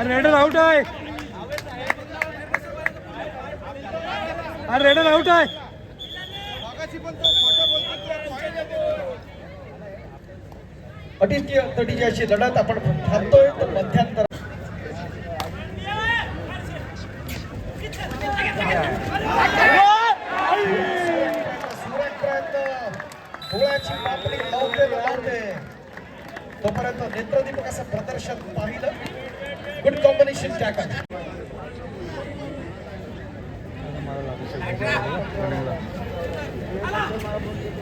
Raider out आहे. Raider out आहे. अटीची तटीची अशी लढत आपण थांबतोय तर मध्यांतर डोळ्याची पापणी लावते तोपर्यंत नेत्रदीपक असं प्रदर्शन पाहिलं. Good combination tackle.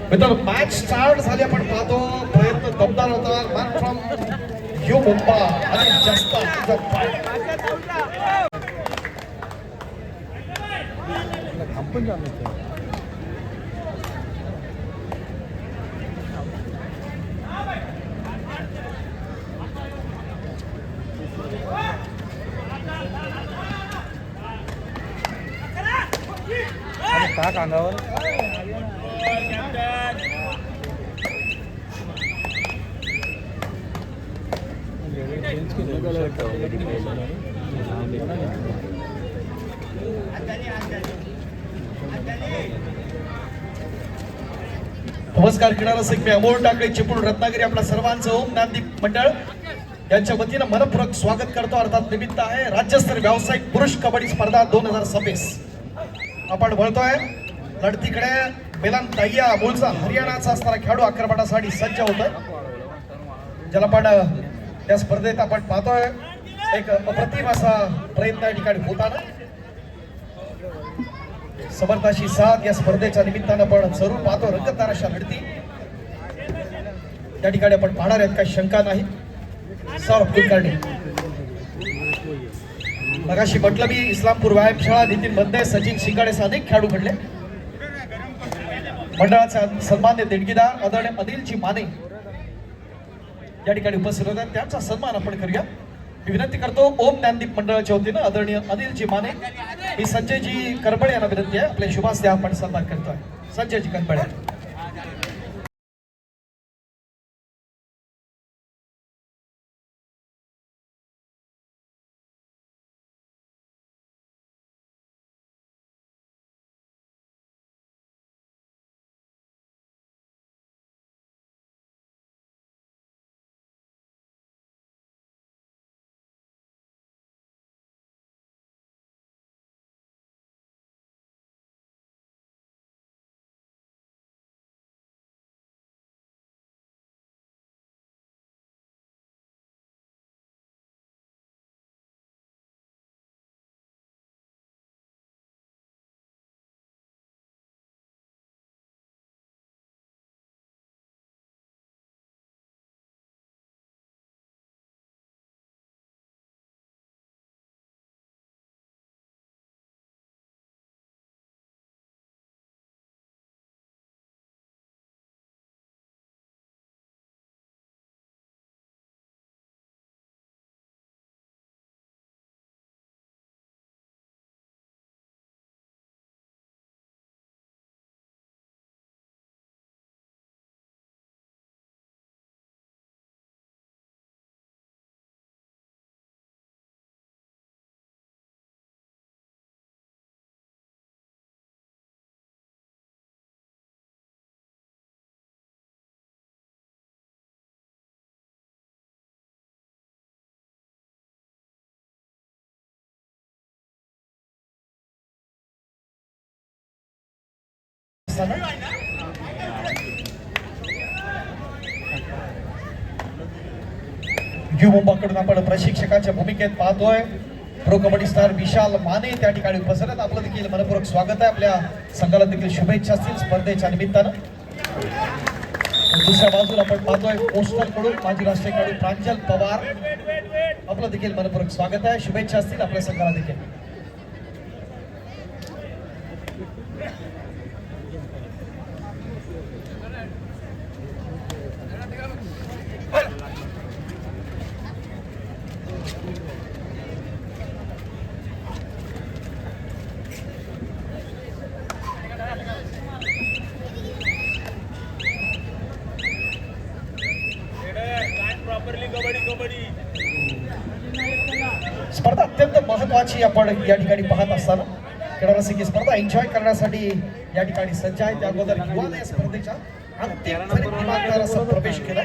मित्रांनो मॅच स्टार्ट झाली आपण पाहतो. प्रयत्न दमदार होता. मॅन फ्रॉम यू मुंबा आणि जास्त थांबून जाणार का कांगावर नमस्कार. क्रीडा रसिक मी अमोल टाकळे चिपळूण रत्नागिरी आपल्या सर्वांचं ओम ज्ञानदीप मंडळ यांच्या वतीनं मनपूर्वक स्वागत करतो. अर्थात निमित्त आहे राज्यस्तरीय व्यावसायिक पुरुष कबड्डी स्पर्धा 2026. आपण वळतोय लढतीकडे. बेलान ताईया मूळचा हरियाणाचा असणारा खेळाडू आक्रमणासाठी सज्ज होतोय. ज्याला पण त्या स्पर्धेत आपण पाहतोय एक अप्रतिम असा प्रयत्न या ठिकाणी होताना. समर्थाशी साथ या स्पर्धेच्या निमित्तानं पण जरूर पाहतो. रंगतदार अशा लढती त्या ठिकाणी आपण पाहणार आहेत, काही शंका नाही. सौरभ कुलकर्णी मगाशी म्हटलं मी इस्लामपूर व्यायामशाळा नितीन बंदे सचिन शिंगाडेसह अनेक खेळाडू घडले. मंडळाचे सन्मान्य देणगीदार आदरणीय अनिलजी माने या ठिकाणी उपस्थित होते. त्यांचा सन्मान आपण करूया. मी विनंती करतो ओम ज्ञानदीप मंडळाच्या वतीनं आदरणीय अनिलजी माने ही संजयजी करबळे यांना विनंती आहे. आपले शुभास्ते आपण सन्मान करतोय. संजयजी करबळे. यू मुंबाकडून आपण प्रशिक्षकाच्या भूमिकेत पाहतोय प्रो कबड्डी स्टार विशाल माने त्या ठिकाणी उपस्थित आहेत. आपलं देखील मनपूर्वक स्वागत आहे. आपल्या संघाला देखील शुभेच्छा असतील स्पर्धेच्या निमित्तानं. दुसऱ्या बाजूला आपण पाहतोय पोस्टल कडून माजी राष्ट्रीय खेळाडू प्रांजल पवार. आपलं देखील मनपूर्वक स्वागत आहे. शुभेच्छा असतील आपल्या संघाला देखील. स्पर्धा अत्यंत महत्वाची आपण या ठिकाणी पाहत असताना क्रीडा रसिक ही स्पर्धा एन्जॉय करण्यासाठी या ठिकाणी सज्ज आहे. त्या अगोदर युवाने या स्पर्धेच्या अंतिम फेरीत दिमागदार असा प्रवेश केला.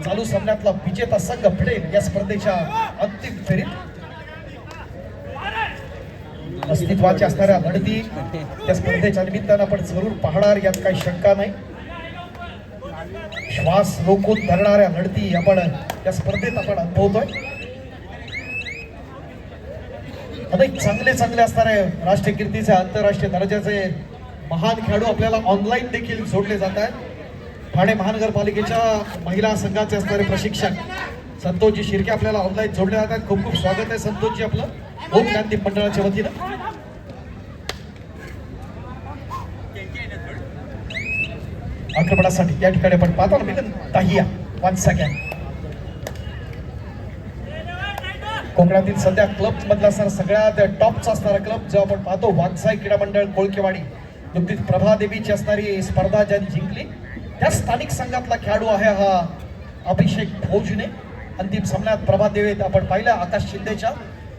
चालू सामन्यातला विजेता संघ भिडेल या स्पर्धेच्या अंतिम फेरीत. अस्तित्वाची असणाऱ्या लढती त्या स्पर्धेच्या निमित्तानं आपण जरूर पाहणार, यात काही शंका नाही. श्वास रोखून धरणाऱ्या लढती आपण या स्पर्धेत आपण अनुभवतोय. अनेक चांगले असणारे राष्ट्रीय कीर्तीचे आंतरराष्ट्रीय दर्जाचे महान खेळाडू आपल्याला ऑनलाईन देखील जोडले जात आहेत. ठाणे महानगरपालिकेच्या महिला संघाचे असणारे प्रशिक्षक संतोषजी शिर्के आपल्याला ऑनलाईन जोडले जात आहेत. खूप खूप स्वागत आहे संतोषजी आपलं ओम ज्ञानदीप मंडळाच्या वतीनं. आक्रमणासाठी या ठिकाणी आपण पाहतो मिलन ताहिया 1 सेकंड. कोकणातील सध्या क्लब मधला असणारा सगळ्यात टॉपचा असणारा क्लब जो आपण पाहतो वागसाई क्रीडा मंडळ कोळकेवाडी. नुकतीच प्रभादेवीची असणारी स्पर्धा ज्यांनी जिंकली त्या स्थानिक संघातला खेळाडू आहे हा अभिषेक भोजने. अंतिम सामन्यात प्रभादेवीत आपण पाहिलं आकाश शिंदेच्या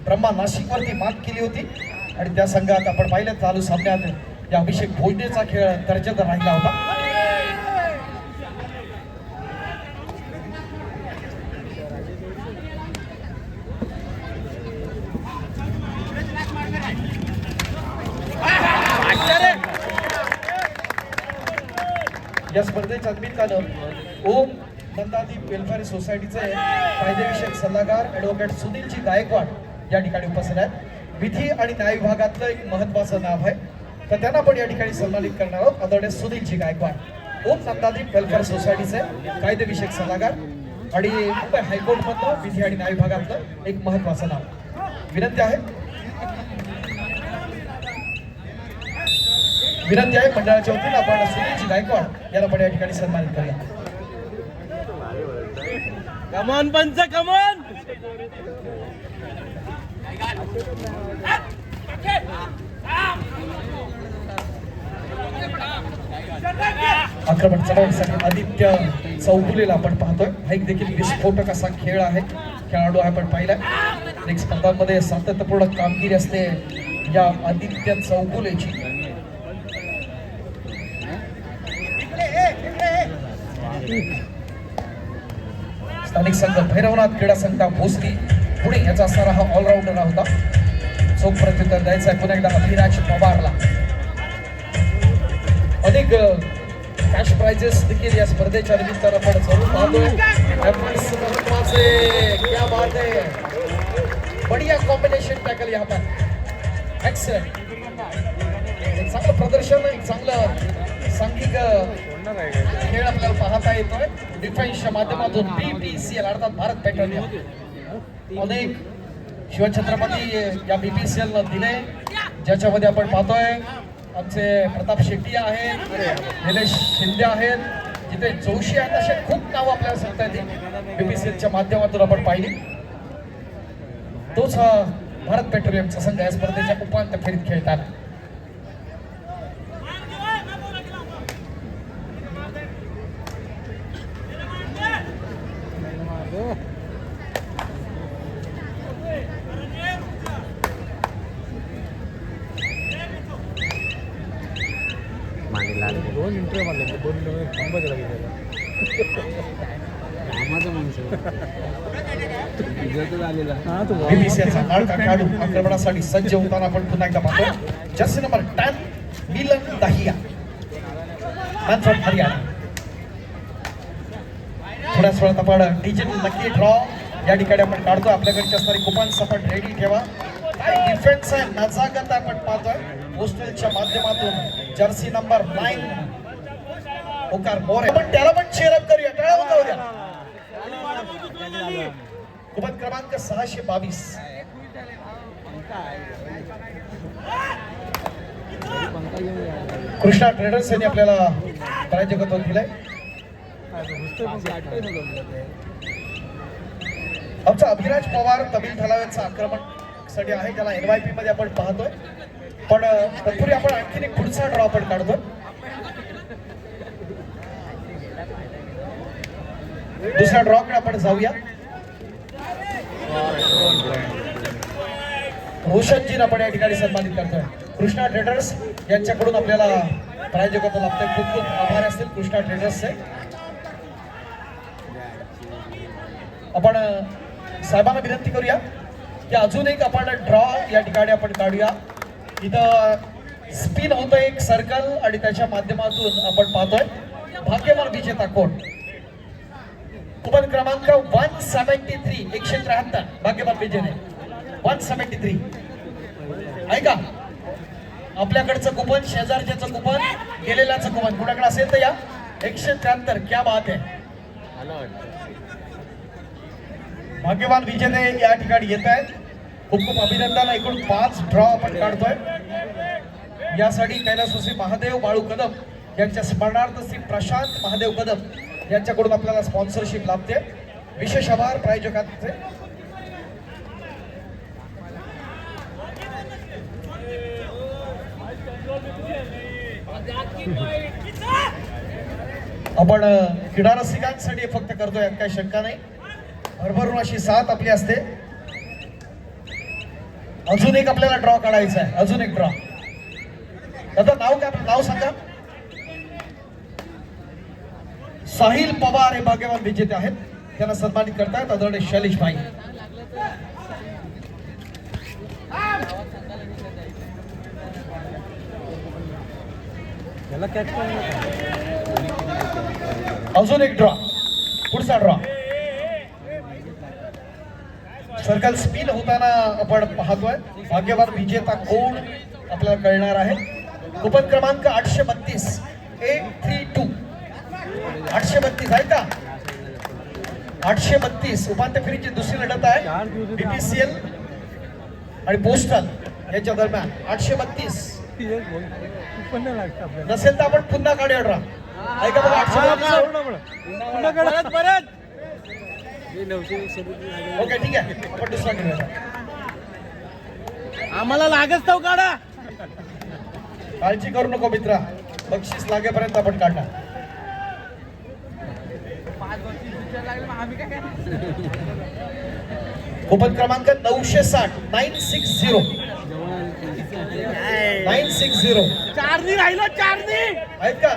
ब्रह्मा नाशिकवरती मात केली होती आणि त्या संघात आपण पाहिलं चालू सामन्यात या अभिषेक भोजनेचा खेळ दर्जेदार राहिला होता. या स्पर्धेच्या निमित्तानं ओम नंदादीप वेलफेअर सोसायटीचे कायदेविषयक सल्लागार ॲडव्होकेट सुनीलजी गायकवाड या ठिकाणी उपस्थित आहेत. विधी आणि न्याय विभागातलं एक महत्वाचं नाव आहे, तर त्यांना आपण या ठिकाणी सन्मानित करणार आहोत. आदरणीय सुनीलजी गायकवाड, ओम नंदादीप वेलफेअर सोसायटीचे कायदेविषयक सल्लागार आणि मुंबई हायकोर्टमधलं विधी आणि न्याय विभागातलं एक महत्वाचं नाव. विनंती आहे मंडळाच्या वतीनं आपण सुनीलजी गायकवाड याला पण या ठिकाणी सन्मानित करूया. कमॉन पंच कमॉन. आक्रमण चढवण्यासाठी आदित्य चौगुलेला आपण पाहतोय. हा एक देखील विस्फोटक असा खेळ आहे, खेळाडू आहे आपण पाहिलाय. अनेक स्पर्धांमध्ये सातत्यपूर्ण कामगिरी असते या आदित्य चौगुलेची. स्थानिक संघ भैरवनाथ क्रीडा संघ भोसरी पुणे याचा असणारा हा ऑलराऊंडर होता. चोख प्रत्युत्तर द्यायचा आहे पुन्हा एकदा अभिराज पवारला. अनेक कॅश प्राइजेस देखील या स्पर्धेच्या निमित्तानं आपण जरूर पाहतोय. क्या बात है, बढ़िया कॉम्बिनेशन टॅकल यहाँ पर, एक्सलेंट. एक चांगलं प्रदर्शन, एक चांगलं सांघिक खेळ आपल्याला पाहता येतोय डिफेन्सच्या माध्यमातून. BPCL अर्थात भारत पेट्रोलियम अनेक शिवछत्रपती या BPCL न दिले, ज्याच्यामध्ये आपण पाहतोय आमचे प्रताप शेट्टी आहेत, निलेश शिंदे आहेत, जिथे जोशी आहेत, असे खूप नाव आपल्याला सांगता येतील BPCLच्या माध्यमातून आपण पाहिली. तोच हा भारत पेट्रोलियमचा संघ या स्पर्धेच्या उपांत्य फेरीत खेळतात. दोन इंटरव्ह्यू मारले, 2 इंटरव्ह्यू थांबत लागले. BPCLचा लाडका खेळाडू आक्रमणासाठी सज्ज होताना आपण पुन्हा एकदा पाहतो. Jersey number 10 Milan Dahiya from Haryana. थोड्याच वेळात आपण डिजिटल लकी ड्रॉ या ठिकाणी आपण काढतो. आपल्याकडे असणारी कुपन्स आपण रेडी ठेवा. काय डिफेन्स आहे, नजाकत आपण पाहतोय पोस्टलच्या माध्यमातून. जर्सी नंबर 9 ओकार मोरे, पण त्याला पण चेअरअप करूया, टाळा जाऊ द्या. कुपन क्रमांक 622. कृष्णा ट्रेडर्स यांनी आपल्याला प्रायोजकत्व दिलंय. आमचा अभिराज पवार तमिल थलाव्यांचा आक्रमण साठी आहे, ज्याला NYP मध्ये आपण पाहतोय. पण तत्पूर्वी आपण आणखीन एक पुढचा ड्रॉ आपण काढतो. दुसऱ्या ड्रॉकडे आपण जाऊया. रोशनजी आपण या ठिकाणी सन्मानित करतोय. कृष्णा ट्रेडर्स यांच्याकडून आपल्याला प्रायोजकत्व लाभतंय. खूप खूप आभार असतील कृष्णा ट्रेडर्सचे. आपण साहेबांना विनंती करूया की अजून एक आपण ड्रॉ या ठिकाणी आपण काढूया. इथं स्पिन होतं एक सर्कल आणि त्याच्या माध्यमातून आपण पाहतोय भाग्यवान विजेता कोण. कुपन क्रमांक 173 173 भाग्यवान विजेते 173. ऐका आपल्याकडचं कुपन शेजारच्याचं कुपन गेलेल्याचं कुपन कुणाकडे असेल तर या 173. क्या बात आहे. भाग्यवान विजेते या ठिकाणी येत आहेत. खूप खूप अभिनंदन. एकूण 5 ड्रॉ आपण काढतोय. यासाठी कैलासवासी महादेव बाळू कदम यांच्या स्मरणार्थ श्री प्रशांत महादेव कदम यांच्याकडून आपल्याला स्पॉन्सरशिप लाभते. विशेष आभार प्रायोजकांचे. आपण क्रीडा रसिकांसाठी फक्त करतोय यात काही शंका नाही. भरभरून अशी साथ आपली असते. अजून एक आपल्याला ड्रॉ काढायचा आहे. अजून एक ड्रॉ. दादा नाव काय आपलं नाव सांगा. साहिल पवार हे भाग्यवान विजेते आहेत. त्यांना सन्मानित करतायत आदरणीय शैलेश भाई. अजून एक ड्रॉ. पुढचा ड्रॉ. सर्कल स्पिन होताना आपण पाहतोय. भाग्यवान विजेता कोण आपल्याला कळणार आहे. कुपन क्रमांक 832 832 832 आहे का. 832 उपांत्य फेरीची दुसरी लढत आहे बीपीसीएल आणि पोस्टल यांच्या दरम्यान. 832 नसेल तर आपण पुन्हा काढूया ड्रॉ. ऐका बघा 832 परत ओके ठीक आहे. आपण दुसरा घेऊया. आम्हाला लागच तो काढा. काळजी करू नको मित्रा. बक्षीस लागेपर्यंत आपण काढणार. कुपन क्रमांक 960 960 960 चारनी राहिलं. चारनी आहेत का.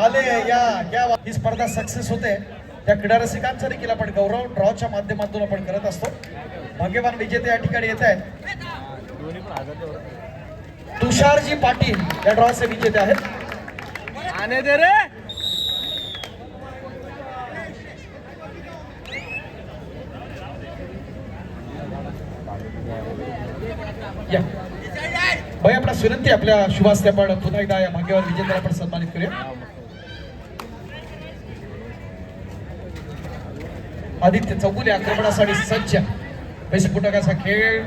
आले या क्या ही स्पर्धा सक्सेस होते. त्या क्रीडा रसिकांचा देखील आपण गौरव ड्रॉच्या माध्यमातून आपण करत असतो. भाग्यवान विजेते या ठिकाणी येत आहेत. तुषारजी पाटील या ड्रॉचे विजेते आहेत. आने दे रे. या भाई आपला विनंती आपल्या शुभास्ते आपण पुन्हा एकदा या भाग्यवान विजेत्याला आपण सन्मानित करूया. आदित्य चौगुले आक्रमणासाठी सज्ज. विस्फोटकाचा खेळ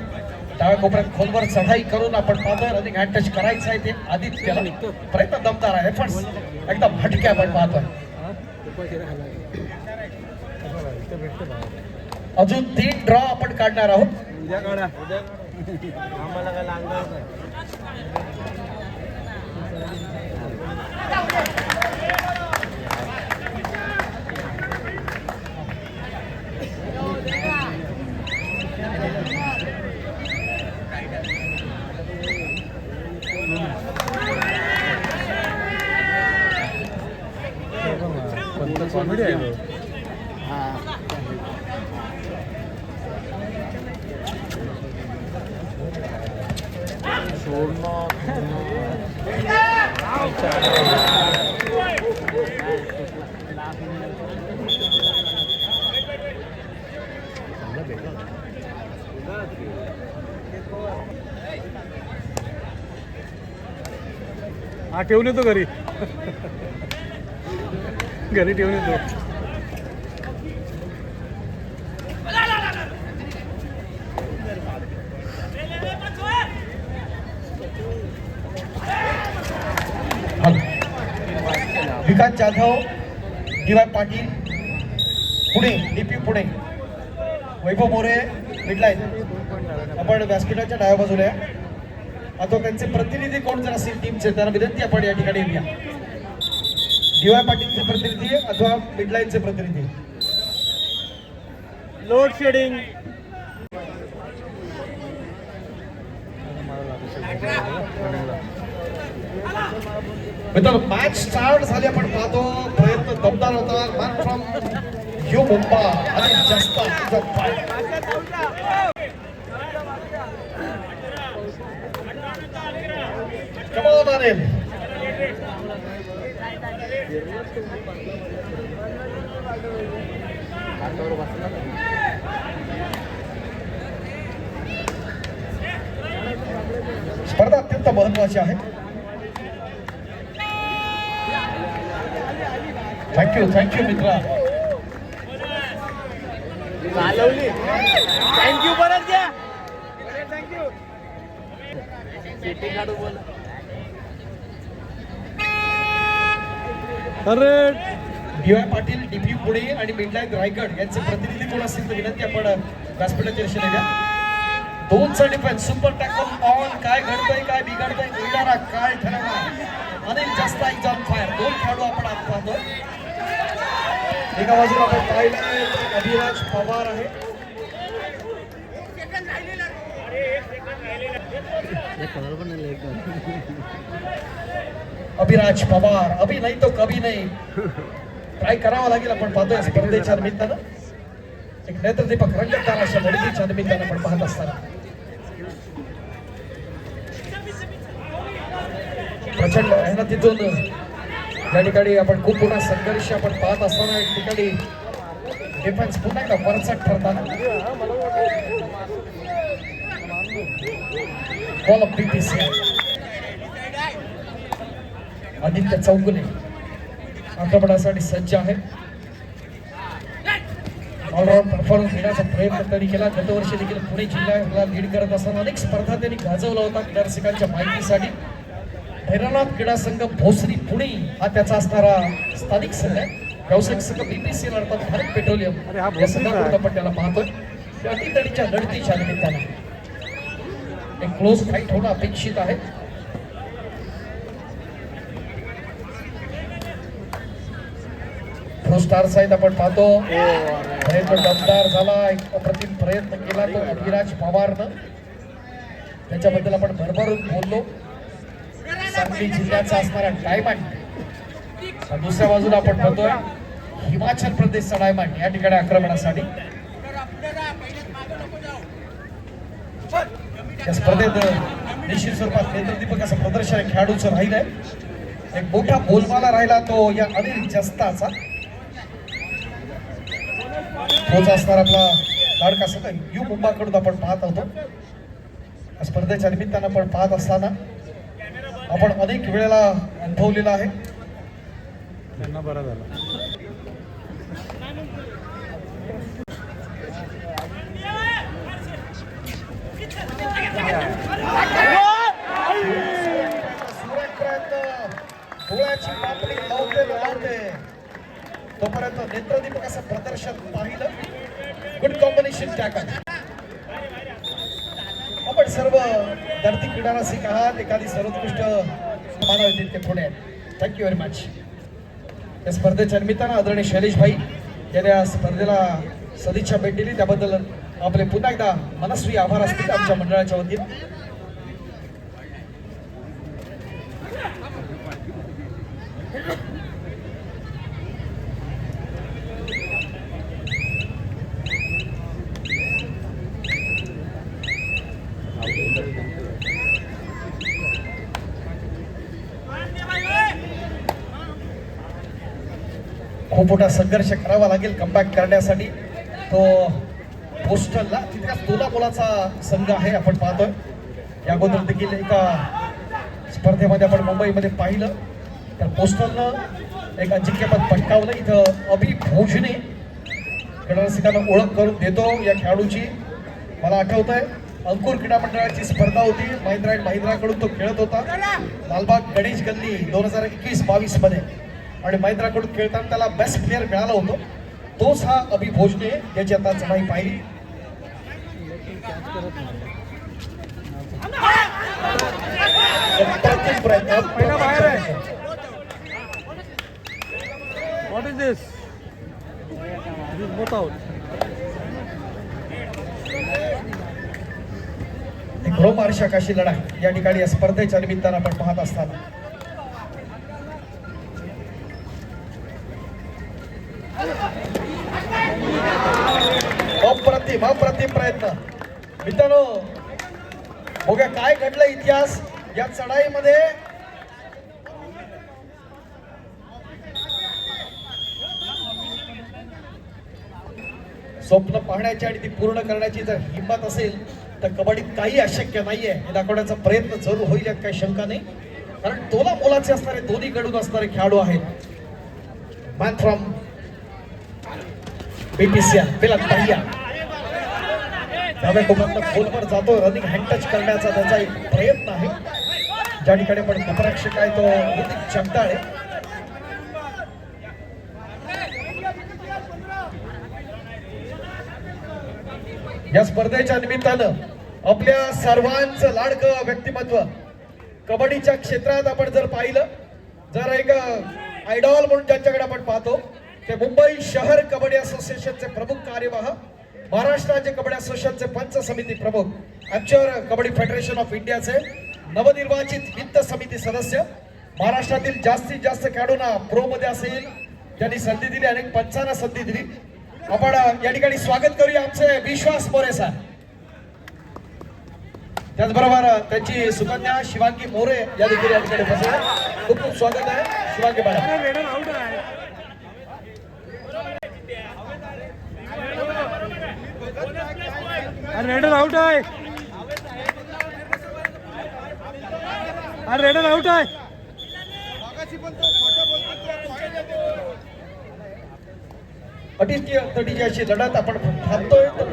डाव्या कोपऱ्यात खोलवर चढाई करून आपण पाहतोय. रनिंग हँड टच करायचं आहे ते आदित्यला. प्रयत्न दमदार आहे. पण एकदम हटके आपण पाहतोय. अजून 3 ड्रॉ आपण काढणार आहोत. उद्या काढा. आम्हाला काय लागणार नाही. कॉमेडी आहे. हा ठेवून येतो घरी. घरी ठेवून येतो. विकास जाधव DY पाटील पुणे DP पुणे. वैभव मोरे मिडलाईन. आपण व्यासपीठाच्या डाव्या बाजूला आहे. आता त्यांचे प्रतिनिधी कोण जर असतील टीमचे त्यांना विनंती आपण या ठिकाणी येऊया. DY पाटीलचे प्रतिनिधी अथवा मिडलाईनचे प्रतिनिधी. Load shedding. मित्रांनो मॅच स्टार्ट झाली आपण पाहतो प्रयत्न दमदार होता मॅन फ्रॉम यू मुंबा आणि जास्त कमाल अनिल स्पर्धा अत्यंत महत्वाची आहे थँक्यू मित्रा चालवली थँक्यू परत घ्या थँक्यू काढू बोल अरे डी.वाय. पाटील डीपी पुणे आणि मिडलाईन रायगड यांचे प्रतिनिधी कोण असतील तर विनंती आपण व्यासपीठाच्या दिशेने घ्या दोनचा डिफेन्स सुपर टॅकल ऑन काय घडतंय काय बिघडतंय इडारा काय ठरवणार अनेक जास्त एक्झाम फायर दोन खेळाडू आपण आज पाहतो एका बाजूला आपण पाहिलं अभिराज पवार आहे अभिराज पवार अभि नाही तो कभी नाही ट्राय करावं लागेल आपण पाहतोय स्पर्धेच्या निमित्तानं एक नेत्रदीपक रंगतदार अशा लढतीच्या निमित्तानं आपण पाहत असताना प्रचंड मेहनतीतून या ठिकाणी आपण खूप मोठा संघर्ष आपण पाहत असताना एक ठिकाणी डिफेन्स पुन्हा एकदा वरचढ ठरताना ball of BPC Aditya Chougule आक्रमणासाठी सज्ज आहे ऑलराऊंड परफॉर्मन्स देण्याचा प्रयत्न त्यांनी केला गतवर्षी देखील पुणे जिल्ह्याला लीड करत असताना अनेक स्पर्धा त्यांनी गाजवला होता क्रीडा रसिकांच्या माहितीसाठी भैरवनाथ क्रीडा संघ भोसरी पुणे हा त्याचा असणारा स्थानिक संघ आहे व्यावसायिक संघ बीपीसी अर्थात भारत पेट्रोलियम या संघाकडून आपण त्याला पाहतोय अटीतडीच्या लढतीच्या निमित्तानं एक क्लोज फाईट होणं अपेक्षित आहे प्रो स्टार साईड आपण पाहतो प्रयत्न दमदार झाला एक अप्रतिम प्रयत्न केला तो अभिराज पवारनं त्याच्याबद्दल आपण भरभरून बोललो सांगली जिल्ह्याचा असणारा डायमंड दुसऱ्या बाजूला आपण बघतोय हिमाचल प्रदेशचा डायमंड या ठिकाणी आक्रमणासाठी या स्पर्धेत निश्चित स्वरूपात नेत्रदीपक असं प्रदर्शन खेळाडूचं राहिलंय एक मोठा बोलबाला राहिला तो या अनिल जस्ताचा तोच असणार आपला लाडका संघ यू मुंबाकडून आपण पाहत होतो स्पर्धेच्या निमित्तानं आपण पाहत असताना आपण अनेक वेळेला अनुभवलेला आहे त्यांना बरा झाला डोळ्याची पापडी लावते तोपर्यंत नेत्रदीपक असं प्रदर्शन पाहिलं गुड कॉम्बिनेशन टॅकल आपण सर्व धरती क्रीडा रसिक आहात एखादी सर्वोत्कृष्ट मानव येतील ते पुणे थँक्यू व्हेरी मच या स्पर्धेच्या निमित्तानं आदरणीय शैलेश भाई यांनी या स्पर्धेला सदिच्छा भेट दिली त्याबद्दल आपले पुन्हा एकदा मनस्वी आभार असतील आमच्या मंडळाच्या वतीनं खूप मोठा संघर्ष करावा लागेल कमबॅक करण्यासाठी तो पोस्टलला तितकाच दोला मुलाचा संघ आहे आपण पाहतोय या अगोदर देखील एका स्पर्धेमध्ये आपण मुंबईमध्ये पाहिलं तर पोस्टलनं एक अजिंक्यपद पटकावलं इथं अभि भोजने क्रीडारसिकांना ओळख करून देतो या खेळाडूची मला आठवतंय अंकुर क्रीडा मंडळाची स्पर्धा होती महिंद्रा अँड महिंद्राकडून तो खेळत होता लालबाग गणेश गल्ली 2021-22 मध्ये आणि महिंद्राकडून खेळताना त्याला बेस्ट प्लेअर मिळाला होतो तोच हा अभि भोजने याची आता चढाई पाहिली पहिला बाहेर आहे what is this both out रोमांचक अशी लढाई या ठिकाणी या स्पर्धेच्या निमित्तानं आपण पाहत असतात. अप्रतिम प्रयत्न. मित्रांनो बघा काय घडलं इतिहास या चढाईमध्ये. स्वप्न पाहण्याची आणि ती पूर्ण करण्याची जर हिंमत असेल तर कबड्डीत काही अशक्य नाहीये हे दाखवण्याचा प्रयत्न जरूर होईल यात काही शंका नाही. कारण तोला मोलाचे असणारे दोन्ही कडून असणारे खेळाडू आहेत. मॅन फ्रॉम बीपीसीएल बिलंदारिया खोलवर जातो. रनिंग हँड टच करण्याचा त्याचा एक प्रयत्न आहे. ज्या ठिकाणी पण उपरक्षक आहे तो ऋतिक जगदाळे. या स्पर्धेच्या निमित्तानं आपल्या सर्वांचं लाडकं व्यक्तिमत्व कबड्डीच्या क्षेत्रात आपण जर पाहिलं, जर एक आयडॉल म्हणून ज्यांच्याकडे आपण पाहतो ते मुंबई शहर कबड्डी असोसिएशनचे प्रमुख कार्यवाह, महाराष्ट्र राज्य कबड्डी असोसिएशनचे पंच समिती प्रमुख, अॅमेच्युअर कबड्डी फेडरेशन ऑफ इंडियाचे नवनिर्वाचित वित्त समिती सदस्य, महाराष्ट्रातील जास्तीत जास्त खेळाडूंना प्रो मध्ये असेल त्यांनी संधी दिली, अनेक पंचांना संधी दिली. आपण या ठिकाणी स्वागत करूया आमचे विश्वास मोरे सर. त्याचबरोबर त्यांची सुकन्या शिवांगी मोरे या देखील या ठिकाणी बसल्या. खूप खूप स्वागत आहे शिवांगी मॅडम. रेडर आउट आहे. रेडर आउट आहे. अटीची तटीची अशी लढत आपण थांबतोय तर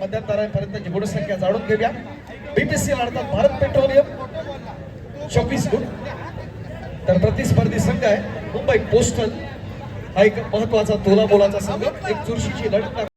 मध्यंतरापर्यंतची गुणसंख्या जाणून घेऊया. बीपीसीएल अर्थात भारत पेट्रोलियम 24 गुण तर प्रतिस्पर्धी संघ आहे मुंबई पोस्टल. हा एक महत्वाचा तोलामोलाचा संघ. एक चुरशीची लढत